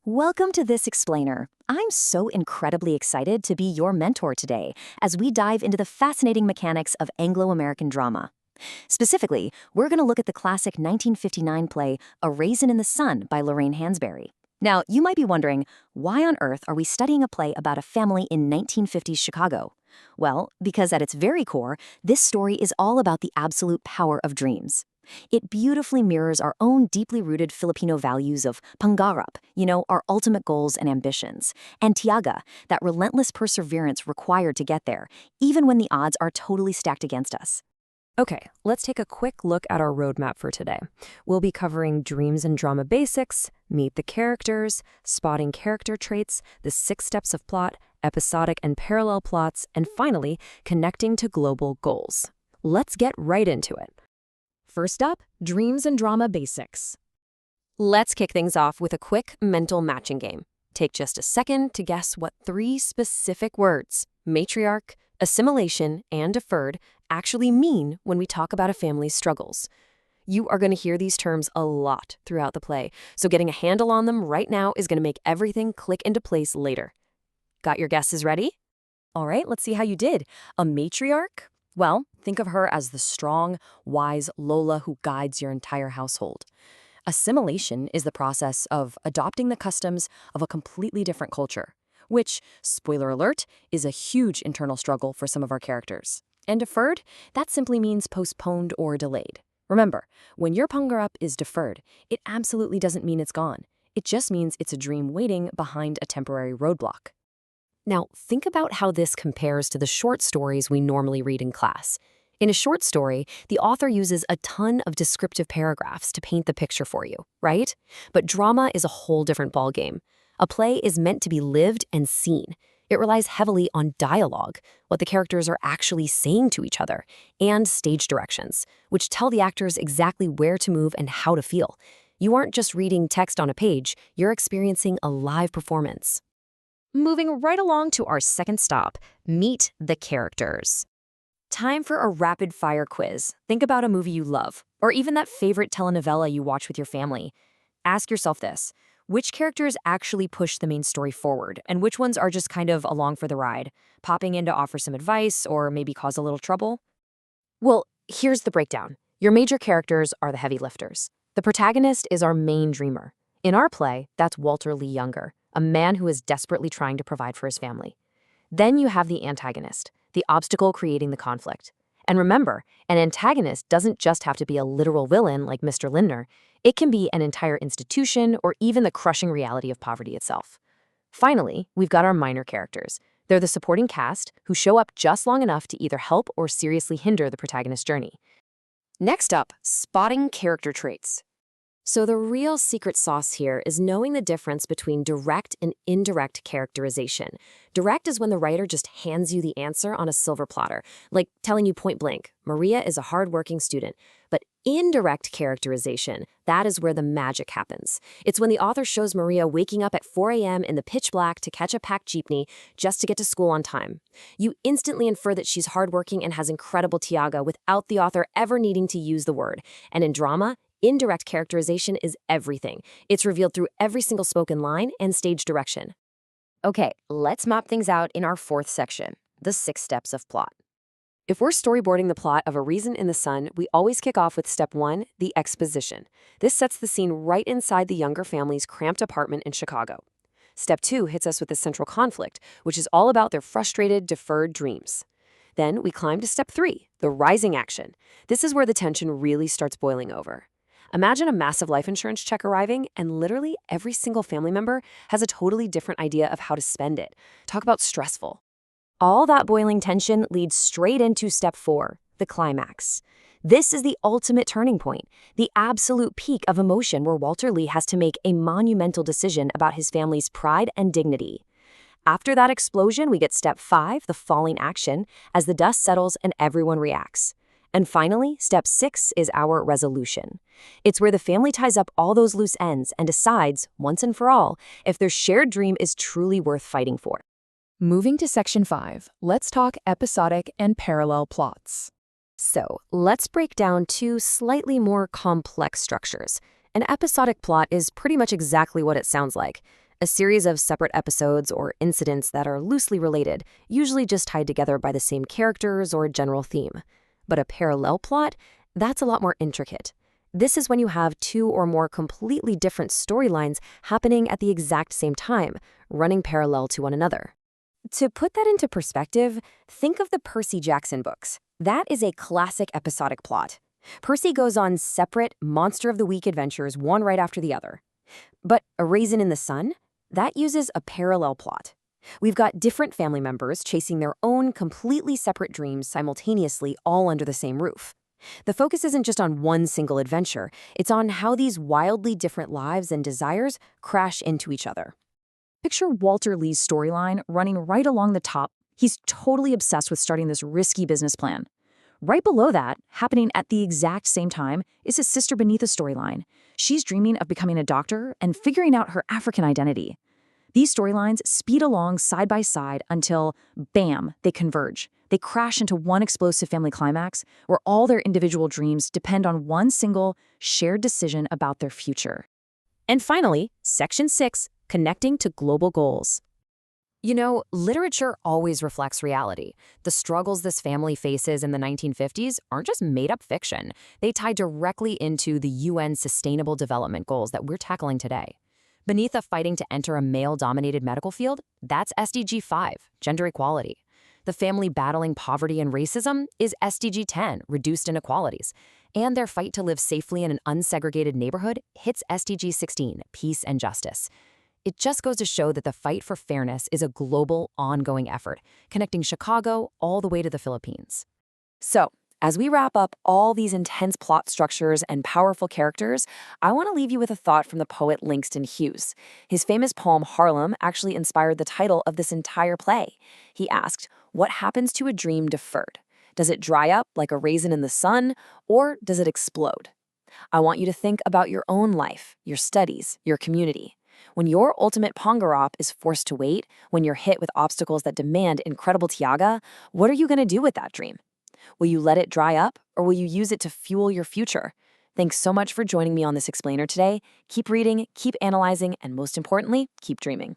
Welcome to This Explainer. I'm so incredibly excited to be your mentor today as we dive into the fascinating mechanics of Anglo-American drama. Specifically, we're going to look at the classic 1959 play A Raisin in the Sun by Lorraine Hansberry. Now, you might be wondering, why on earth are we studying a play about a family in 1950s Chicago? Well, because at its very core, this story is all about the absolute power of dreams. It beautifully mirrors our own deeply rooted Filipino values of pangarap, our ultimate goals and ambitions, and tiyaga, that relentless perseverance required to get there, even when the odds are totally stacked against us. Okay, let's take a quick look at our roadmap for today. We'll be covering dreams and drama basics, meet the characters, spotting character traits, the 6 steps of plot, episodic and parallel plots, and finally, connecting to global goals. Let's get right into it. First up, dreams and drama basics. Let's kick things off with a quick mental matching game. Take just a second to guess what 3 specific words, matriarch, assimilation, and deferred, actually mean when we talk about a family's struggles. You are going to hear these terms a lot throughout the play, so getting a handle on them right now is going to make everything click into place later. Got your guesses ready? All right, let's see how you did. A matriarch? Well, think of her as the strong, wise Lola who guides your entire household. Assimilation is the process of adopting the customs of a completely different culture, which, spoiler alert, is a huge internal struggle for some of our characters. And deferred, that simply means postponed or delayed. Remember, when your pangarap is deferred, it absolutely doesn't mean it's gone. It just means it's a dream waiting behind a temporary roadblock. Now, think about how this compares to the short stories we normally read in class. In a short story, the author uses a ton of descriptive paragraphs to paint the picture for you, right? But drama is a whole different ballgame. A play is meant to be lived and seen. It relies heavily on dialogue, what the characters are actually saying to each other, and stage directions, which tell the actors exactly where to move and how to feel. You aren't just reading text on a page, you're experiencing a live performance. Moving right along to our second stop, meet the characters. Time for a rapid-fire quiz. Think about a movie you love, or even that favorite telenovela you watch with your family. Ask yourself this: which characters actually push the main story forward, and which ones are just kind of along for the ride, popping in to offer some advice or maybe cause a little trouble? Well, here's the breakdown. Your major characters are the heavy lifters. The protagonist is our main dreamer. In our play, that's Walter Lee Younger, a man who is desperately trying to provide for his family. Then you have the antagonist, the obstacle creating the conflict. And remember, an antagonist doesn't just have to be a literal villain like Mr. Lindner. It can be an entire institution or even the crushing reality of poverty itself. Finally, we've got our minor characters. They're the supporting cast who show up just long enough to either help or seriously hinder the protagonist's journey. Next up, spotting character traits. So the real secret sauce here is knowing the difference between direct and indirect characterization. Direct is when the writer just hands you the answer on a silver platter, like telling you point blank, Maria is a hardworking student. But indirect characterization, that is where the magic happens. It's when the author shows Maria waking up at 4 a.m. in the pitch black to catch a packed jeepney just to get to school on time. You instantly infer that she's hardworking and has incredible tiyaga without the author ever needing to use the word. And in drama, indirect characterization is everything. It's revealed through every single spoken line and stage direction. Okay, let's map things out in our 4th section, the 6 steps of plot. If we're storyboarding the plot of A Raisin in the Sun, we always kick off with step 1, the exposition. This sets the scene right inside the Younger family's cramped apartment in Chicago. Step 2 hits us with the central conflict, which is all about their frustrated, deferred dreams. Then we climb to step 3, the rising action. This is where the tension really starts boiling over. Imagine a massive life insurance check arriving, and literally every single family member has a totally different idea of how to spend it. Talk about stressful. All that boiling tension leads straight into step 4, the climax. This is the ultimate turning point, the absolute peak of emotion where Walter Lee has to make a monumental decision about his family's pride and dignity. After that explosion, we get step 5, the falling action, as the dust settles and everyone reacts. And finally, step 6 is our resolution. It's where the family ties up all those loose ends and decides, once and for all, if their shared dream is truly worth fighting for. Moving to section 5, let's talk episodic and parallel plots. So, let's break down 2 slightly more complex structures. An episodic plot is pretty much exactly what it sounds like. a series of separate episodes or incidents that are loosely related, usually just tied together by the same characters or a general theme. But a parallel plot, that's a lot more intricate. This is when you have two or more completely different storylines happening at the exact same time, running parallel to one another. To put that into perspective, think of the Percy Jackson books. That is a classic episodic plot. Percy goes on separate Monster of the Week adventures, one right after the other. But A Raisin in the Sun? That uses a parallel plot. We've got different family members chasing their own completely separate dreams simultaneously, all under the same roof. The focus isn't just on one single adventure, it's on how these wildly different lives and desires crash into each other. Picture Walter Lee's storyline running right along the top. He's totally obsessed with starting this risky business plan. Right below that, happening at the exact same time, is his sister Beneatha's storyline. She's dreaming of becoming a doctor and figuring out her African identity. These storylines speed along side by side until, bam, they converge. They crash into one explosive family climax where all their individual dreams depend on one single, shared decision about their future. And finally, Section 6, connecting to global goals. You know, literature always reflects reality. The struggles this family faces in the 1950s aren't just made-up fiction. They tie directly into the UN Sustainable Development Goals that we're tackling today. Beneatha fighting to enter a male-dominated medical field, that's SDG 5, gender equality. The family battling poverty and racism is SDG 10, reduced inequalities. And their fight to live safely in an unsegregated neighborhood hits SDG 16, peace and justice. It just goes to show that the fight for fairness is a global, ongoing effort, connecting Chicago all the way to the Philippines. So, as we wrap up all these intense plot structures and powerful characters, I want to leave you with a thought from the poet Langston Hughes. His famous poem Harlem actually inspired the title of this entire play. He asked, what happens to a dream deferred? Does it dry up like a raisin in the sun, or does it explode? I want you to think about your own life, your studies, your community. When your ultimate pangarop is forced to wait, when you're hit with obstacles that demand incredible tiaga, what are you going to do with that dream? Will you let it dry up, or will you use it to fuel your future? Thanks so much for joining me on this explainer today. Keep reading, keep analyzing, and most importantly, keep dreaming.